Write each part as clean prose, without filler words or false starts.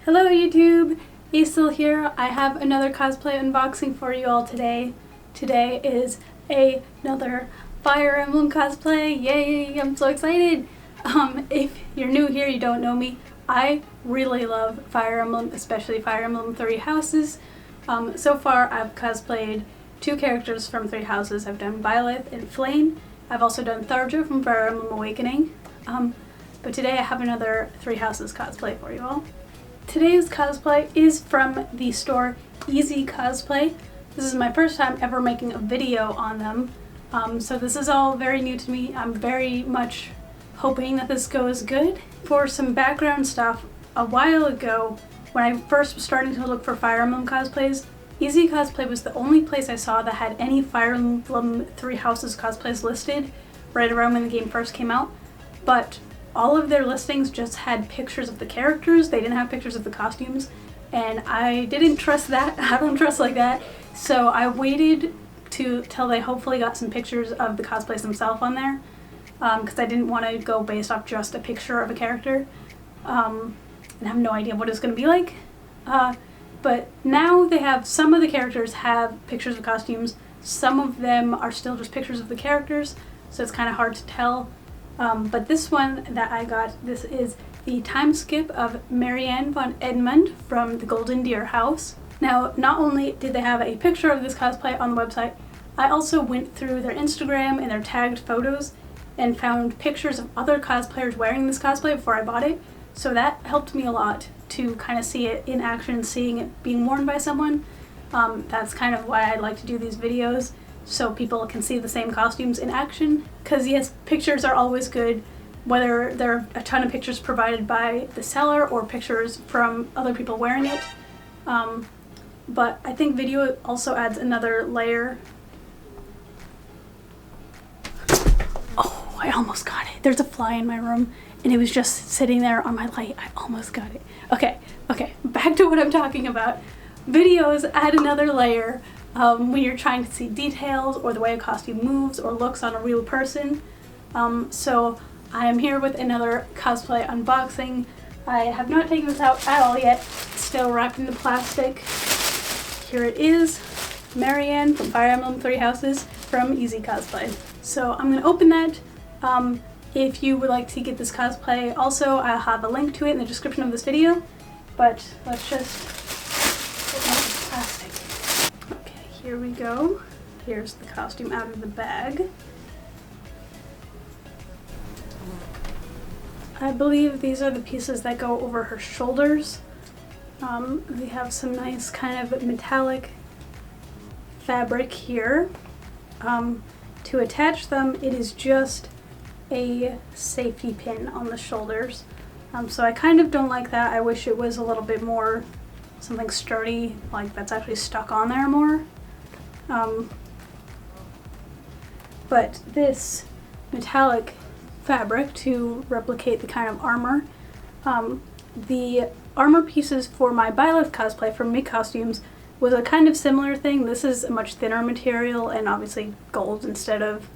Hello YouTube! Aesthel here. I have another cosplay unboxing for you all today. Today is another Fire Emblem cosplay. Yay! I'm so excited! If you're new here, you don't know me, I really love Fire Emblem, especially Fire Emblem Three Houses. So far I've cosplayed two characters from Three Houses. I've done Byleth and Flame. I've also done Tharja from Fire Emblem Awakening. But today I have another Three Houses cosplay for you all. Today's cosplay is from the store EZCosplay. This is my first time ever making a video on them, so this is all very new to me. I'm very much hoping that this goes good. For some background stuff, a while ago, when I first was starting to look for Fire Emblem cosplays, EZCosplay was the only place I saw that had any Fire Emblem Three Houses cosplays listed right around when the game first came out, but all of their listings just had pictures of the characters. They didn't have pictures of the costumes, and I didn't trust that. I don't trust like that. So I waited till they hopefully got some pictures of the cosplays themselves on there, because I didn't want to go based off just a picture of a character and have no idea what it's going to be like. But now they have, some of the characters have pictures of costumes, some of them are still just pictures of the characters, so it's kind of hard to tell. But this one that I got, this is the time skip of Marianne von Edmund from the Golden Deer House. Now, not only did they have a picture of this cosplay on the website, I also went through their Instagram and their tagged photos and found pictures of other cosplayers wearing this cosplay before I bought it. So that helped me a lot to kind of see it in action, seeing it being worn by someone. That's kind of why I like to do these videos, so people can see the same costumes in action. Because yes, pictures are always good, whether there are a ton of pictures provided by the seller or pictures from other people wearing it. But I think video also adds another layer. Oh, I almost got it. There's a fly in my room and it was just sitting there on my light. I almost got it. Okay, back to what I'm talking about. Videos add another layer when you're trying to see details or the way a costume moves or looks on a real person. So I am here with another cosplay unboxing. I have not taken this out at all yet. It's still wrapped in the plastic. Here it is, Marianne from Fire Emblem Three Houses from EZCosplay. So I'm going to open that. If you would like to get this cosplay, also I'll have a link to it in the description of this video. But let's just open up the plastic. Okay, here we go. Here's the costume out of the bag. I believe these are the pieces that go over her shoulders. They have some nice kind of metallic fabric here. To attach them, it is just a safety pin on the shoulders. So I kind of don't like that. I wish it was a little bit more something sturdy, like that's actually stuck on there more. But this metallic fabric to replicate the kind of armor. The armor pieces for my Byleth cosplay from Make Costumes was a kind of similar thing. This is a much thinner material and obviously gold instead of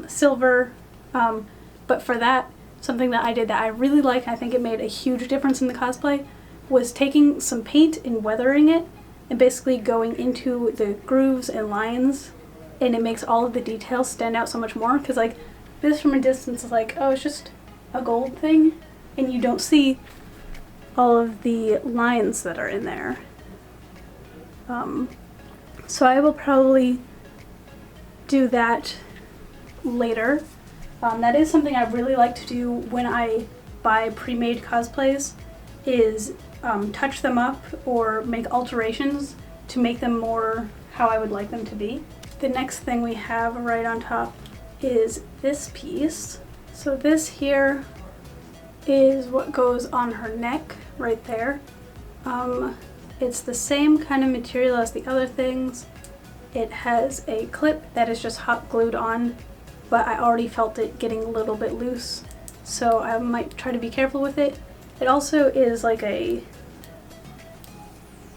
silver. But for that, something that I did that I really like, I think it made a huge difference in the cosplay, was taking some paint and weathering it and basically going into the grooves and lines, and it makes all of the details stand out so much more, because like this from a distance is like, oh, it's just a gold thing, and you don't see all of the lines that are in there. So I will probably do that later. That is something I really like to do when I buy pre-made cosplays, is touch them up or make alterations to make them more how I would like them to be. The next thing we have right on top is this piece. So this here is what goes on her neck right there. It's the same kind of material as the other things. It has a clip that is just hot glued on, but I already felt it getting a little bit loose, so I might try to be careful with it. It also is like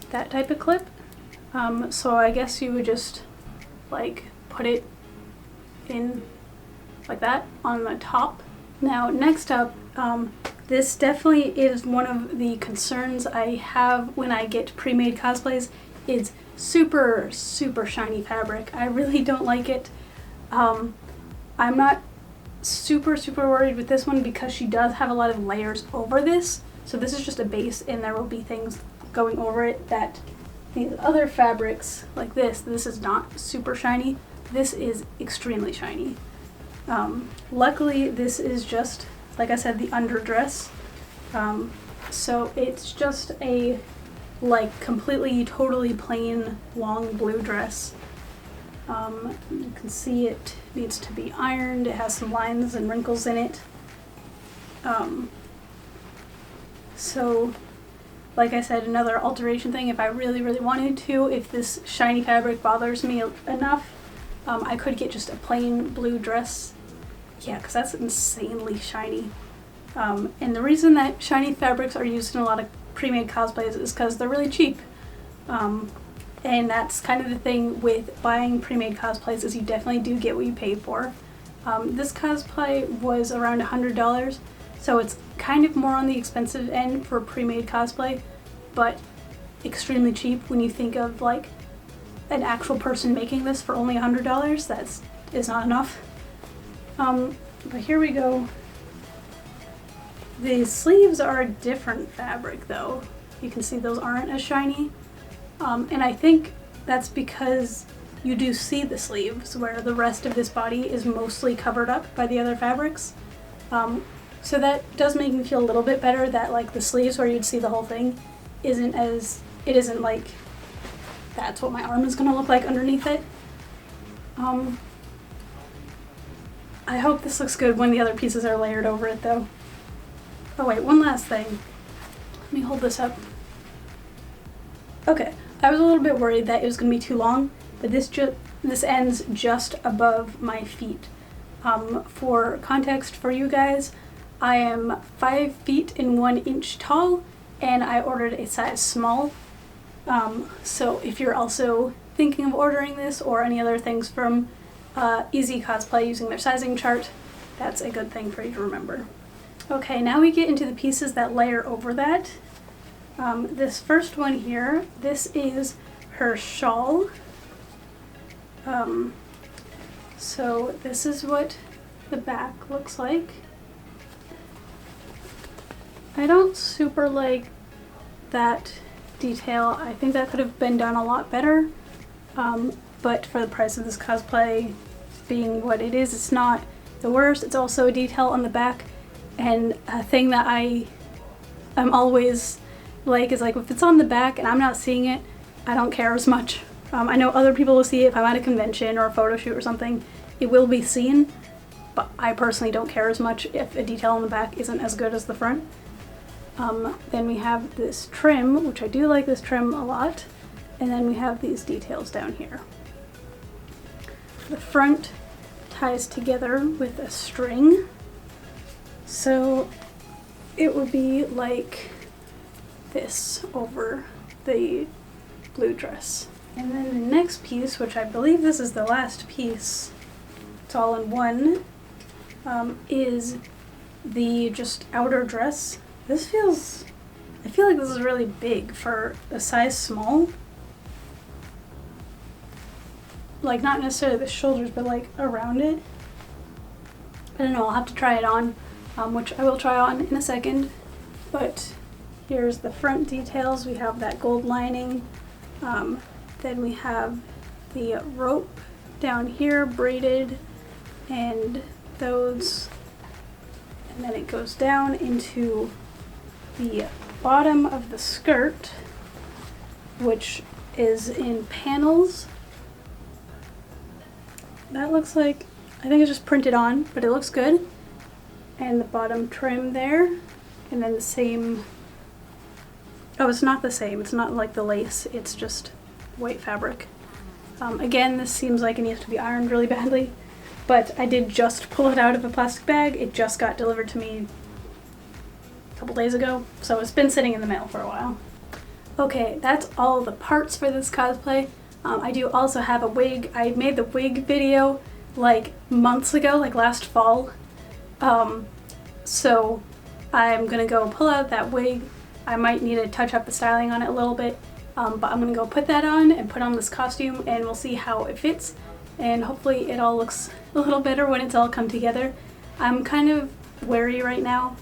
that type of clip, so I guess you would just like put it in like that on the top. Now next up, this definitely is one of the concerns I have when I get pre-made cosplays. It's super, super shiny fabric. I really don't like it. I'm not super, super worried with this one because she does have a lot of layers over this. So this is just a base and there will be things going over it that these other fabrics like this is not super shiny. This is extremely shiny. Luckily this is just, like I said, the underdress. So it's just a like completely, totally plain long blue dress. You can see it needs to be ironed. It has some lines and wrinkles in it. So like I said, another alteration thing, if I really, really wanted to, if this shiny fabric bothers me enough, I could get just a plain blue dress. Yeah, because that's insanely shiny. And the reason that shiny fabrics are used in a lot of pre-made cosplays is because they're really cheap. And that's kind of the thing with buying pre-made cosplays, is you definitely do get what you pay for. This cosplay was around $100, so it's kind of more on the expensive end for pre-made cosplay, but extremely cheap when you think of like an actual person making this for only $100. That is not enough. But here we go. The sleeves are a different fabric though. You can see those aren't as shiny. And I think that's because you do see the sleeves, where the rest of this body is mostly covered up by the other fabrics. So that does make me feel a little bit better that like the sleeves where you'd see the whole thing isn't like that's what my arm is gonna look like underneath it. I hope this looks good when the other pieces are layered over it though. Oh wait, one last thing. Let me hold this up. Okay, I was a little bit worried that it was going to be too long, but this ends just above my feet. For context for you guys, I am 5 feet and 1 inch tall, and I ordered a size small. So if you're also thinking of ordering this or any other things from EZCosplay using their sizing chart, that's a good thing for you to remember. Okay, now we get into the pieces that layer over that. This first one here, this is her shawl. So this is what the back looks like. I don't super like that detail. I think that could have been done a lot better. But for the price of this cosplay being what it is, it's not the worst. It's also a detail on the back, and a thing that I'm always like is like if it's on the back and I'm not seeing it, I don't care as much. I know other people will see it if I'm at a convention or a photo shoot or something. It will be seen, but I personally don't care as much if a detail on the back isn't as good as the front. Then we have this trim, which I do like this trim a lot, and then we have these details down here. The front ties together with a string, so it would be like this over the blue dress. And then the next piece, which I believe this is the last piece, it's all in one, is the just outer dress. I feel like this is really big for a size small. Like not necessarily the shoulders, but like around it. I don't know, I'll have to try it on, which I will try on in a second. But here's the front details. We have that gold lining. Then we have the rope down here braided, and those, and then it goes down into the bottom of the skirt, which is in panels. That looks like, I think it's just printed on, but it looks good. And the bottom trim there, and then the same, oh, it's not the same, it's not like the lace, it's just white fabric. Again, this seems like it needs to be ironed really badly, but I did just pull it out of a plastic bag. It just got delivered to me a couple days ago, so it's been sitting in the mail for a while. Okay, that's all the parts for this cosplay. I do also have a wig. I made the wig video like months ago, like last fall. So I'm gonna go pull out that wig. I might need to touch up the styling on it a little bit, but I'm gonna go put that on and put on this costume, and we'll see how it fits, and hopefully it all looks a little better when it's all come together. I'm kind of wary right now,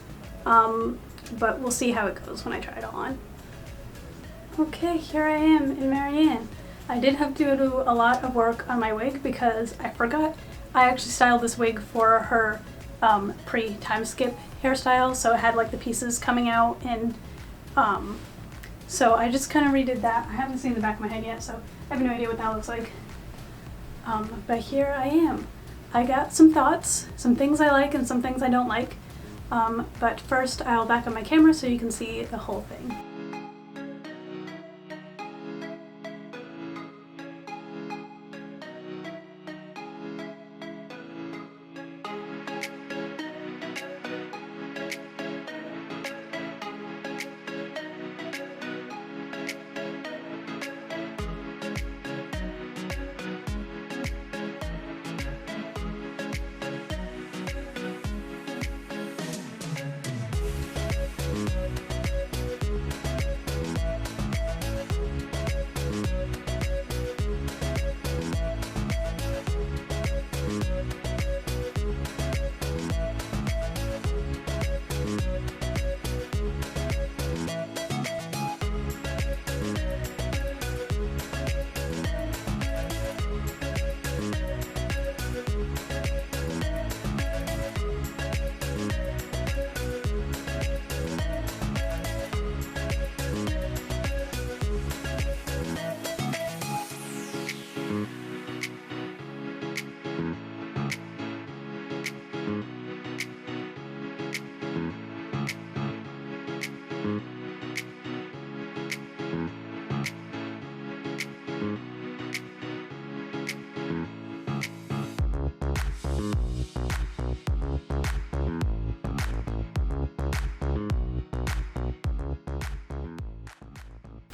but we'll see how it goes when I try it all on. Okay, here I am in Marianne. I did have to do a lot of work on my wig because I forgot I actually styled this wig for her pre-time skip hairstyle, so it had like the pieces coming out, and so I just kind of redid that. I haven't seen the back of my head yet, so I have no idea what that looks like. But here I am. I got some thoughts, some things I like and some things I don't like, but first I'll back up my camera so you can see the whole thing.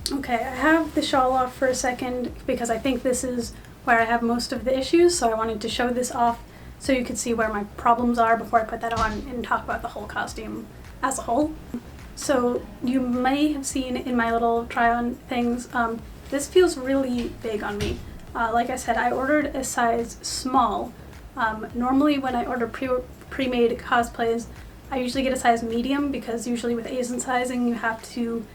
Okay, I have the shawl off for a second because I think this is where I have most of the issues, so I wanted to show this off so you could see where my problems are before I put that on and talk about the whole costume as a whole. So you may have seen in my little try-on things, this feels really big on me. Like I said, I ordered a size small. Normally when I order pre-made cosplays, I usually get a size medium because usually with Asian sizing you have to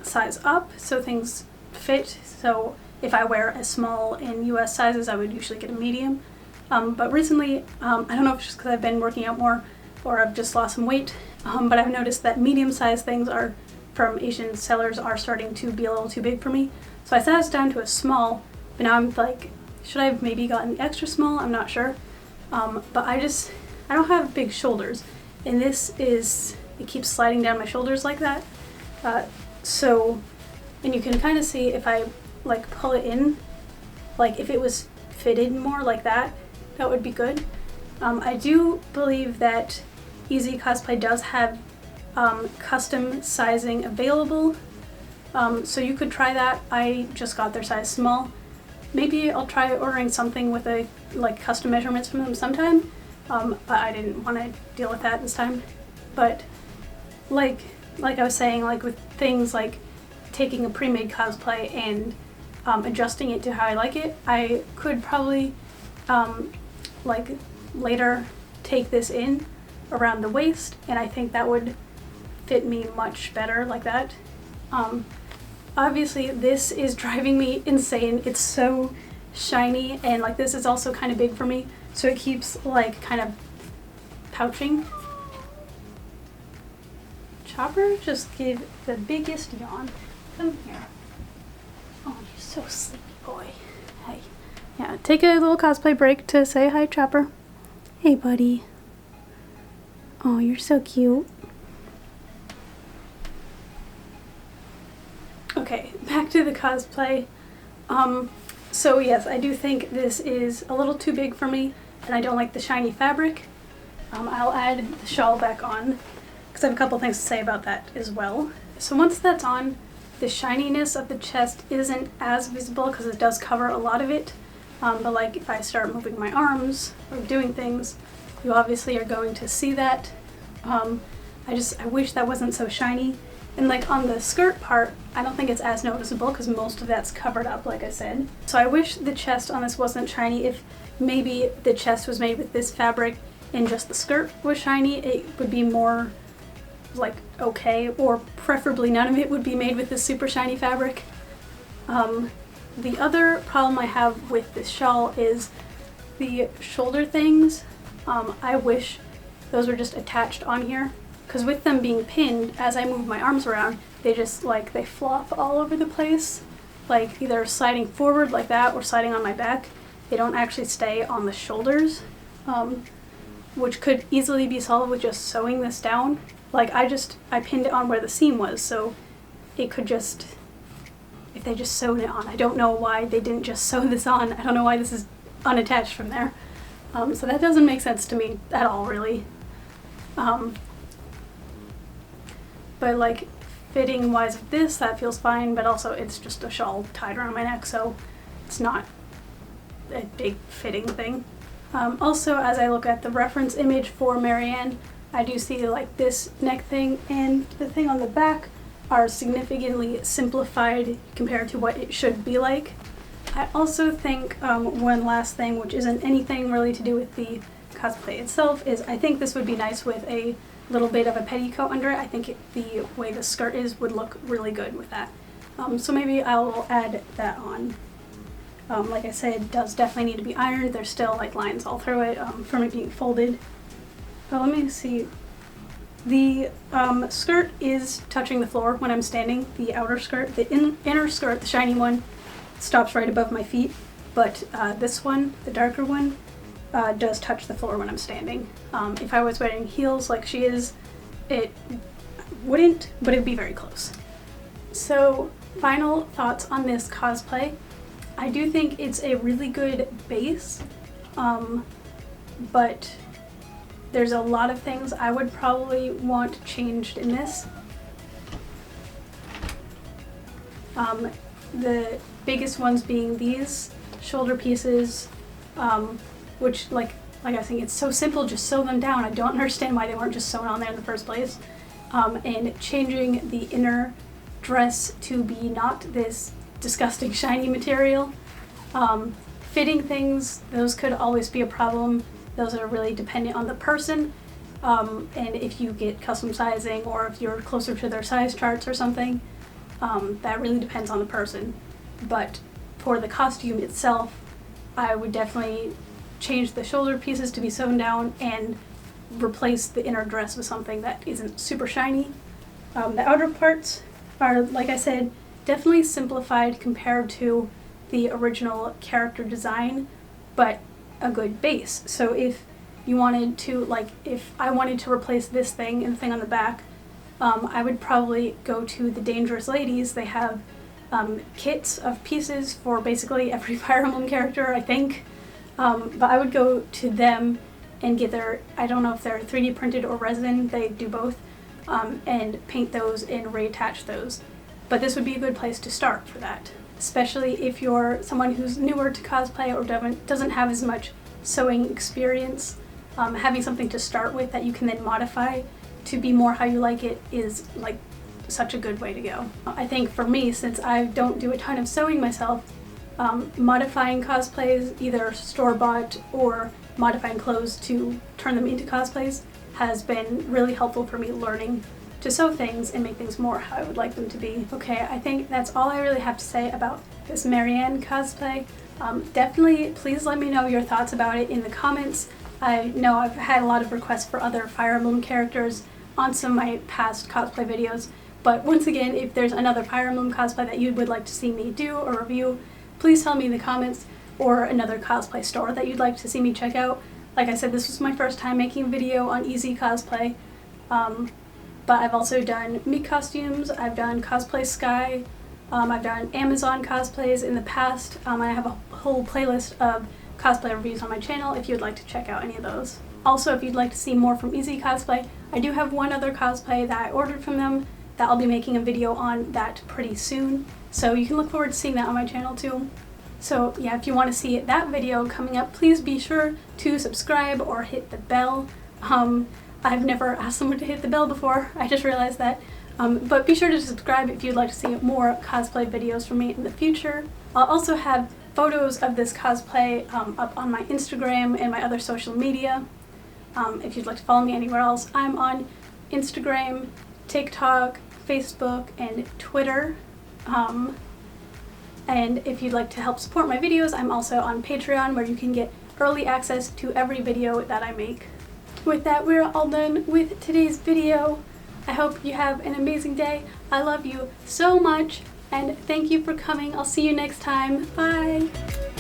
size up so things fit. So if I wear a small in US sizes, I would usually get a medium. But recently, I don't know if it's just because I've been working out more or I've just lost some weight, but I've noticed that medium sized things are from Asian sellers are starting to be a little too big for me. So I sized down to a small, but now I'm like, should I have maybe gotten extra small? I'm not sure. But I don't have big shoulders, and it keeps sliding down my shoulders like that. And you can kind of see if I like pull it in, like if it was fitted more like that, that would be good. I do believe that EZCosplay does have custom sizing available, so you could try that. I just got their size small. Maybe I'll try ordering something with custom measurements from them sometime, but I didn't want to deal with that this time. But like I was saying, like with things like taking a pre-made cosplay and adjusting it to how I like it, I could probably later take this in around the waist, and I think that would fit me much better like that. Obviously this is driving me insane. It's so shiny, and like this is also kind of big for me, so it keeps like kind of pouching. Chopper just gave the biggest yawn. Come here. Oh, you're so sleepy boy. Hey. Yeah, take a little cosplay break to say hi, Chopper. Hey, buddy. Oh, you're so cute. Okay, back to the cosplay. So yes, I do think this is a little too big for me, and I don't like the shiny fabric. I'll add the shawl back on, because I have a couple things to say about that as well. So once that's on, the shininess of the chest isn't as visible because it does cover a lot of it. But like if I start moving my arms or doing things, you obviously are going to see that. I wish that wasn't so shiny. And like on the skirt part, I don't think it's as noticeable because most of that's covered up, like I said. So I wish the chest on this wasn't shiny. If maybe the chest was made with this fabric and just the skirt was shiny, it would be more like okay, or preferably none of it would be made with this super shiny fabric. The other problem I have with this shawl is the shoulder things. I wish those were just attached on here, because with them being pinned, as I move my arms around, they just like, they flop all over the place, like either sliding forward like that or sliding on my back. They don't actually stay on the shoulders, which could easily be solved with just sewing this down. Like I pinned it on where the seam was, so it could just, if they just sewed it on. I don't know why they didn't just sew this on. I don't know why this is unattached from there. So that doesn't make sense to me at all, really. But like fitting wise with this, that feels fine, but also it's just a shawl tied around my neck, so it's not a big fitting thing. Also, as I look at the reference image for Marianne, I do see like this neck thing and the thing on the back are significantly simplified compared to what it should be like. I also think one last thing, which isn't anything really to do with the cosplay itself, is I think this would be nice with a little bit of a petticoat under it. I think the way the skirt is would look really good with that. So maybe I'll add that on. Like I said, it does definitely need to be ironed. There's still like lines all through it from it being folded. Let me see. The skirt is touching the floor when I'm standing. The outer skirt, the inner skirt, the shiny one, stops right above my feet, but this one, the darker one, does touch the floor when I'm standing. If I was wearing heels like she is, it wouldn't, but it'd be very close. So, final thoughts on this cosplay. I do think it's a really good base, but there's a lot of things I would probably want changed in this. The biggest ones being these shoulder pieces, which like I was saying, it's so simple, just sew them down. I don't understand why they weren't just sewn on there in the first place. And changing the inner dress to be not this disgusting shiny material. Fitting things, those could always be a problem. Those are really dependent on the person, and if you get custom sizing or if you're closer to their size charts or something, that really depends on the person. But for the costume itself, I would definitely change the shoulder pieces to be sewn down and replace the inner dress with something that isn't super shiny. The outer parts are, like I said, definitely simplified compared to the original character design, but a good base. So if you wanted to, like, if I wanted to replace this thing and the thing on the back, I would probably go to the Dangerous Ladies. They have kits of pieces for basically every Fire Emblem character, I think. But I would go to them and get their, I don't know if they're 3D printed or resin, they do both, and paint those and reattach those. But this would be a good place to start for that, especially if you're someone who's newer to cosplay or doesn't have as much sewing experience. Having something to start with that you can then modify to be more how you like it is like such a good way to go. I think for me, since I don't do a ton of sewing myself, modifying cosplays, either store-bought or modifying clothes to turn them into cosplays, has been really helpful for me learning to sew things and make things more how I would like them to be. Okay, I think that's all I really have to say about this Marianne cosplay. Definitely please let me know your thoughts about it in the comments. I know I've had a lot of requests for other Fire Emblem characters on some of my past cosplay videos, but once again, if there's another Fire Emblem cosplay that you would like to see me do or review, please tell me in the comments, or another cosplay store that you'd like to see me check out. Like I said, this was my first time making a video on EZCosplay, but I've also done meat costumes, I've done Cosplay Sky, I've done Amazon cosplays in the past. I have a whole playlist of cosplay reviews on my channel if you'd like to check out any of those. Also, if you'd like to see more from EZCosplay, I do have one other cosplay that I ordered from them that I'll be making a video on that pretty soon. So you can look forward to seeing that on my channel too. So yeah, if you want to see that video coming up, please be sure to subscribe or hit the bell. I've never asked someone to hit the bell before. I just realized that. But be sure to subscribe if you'd like to see more cosplay videos from me in the future. I'll also have photos of this cosplay up on my Instagram and my other social media. If you'd like to follow me anywhere else, I'm on Instagram, TikTok, Facebook, and Twitter. And if you'd like to help support my videos, I'm also on Patreon, where you can get early access to every video that I make. With that, we're all done with today's video. I hope you have an amazing day. I love you so much, and thank you for coming. I'll see you next time. Bye!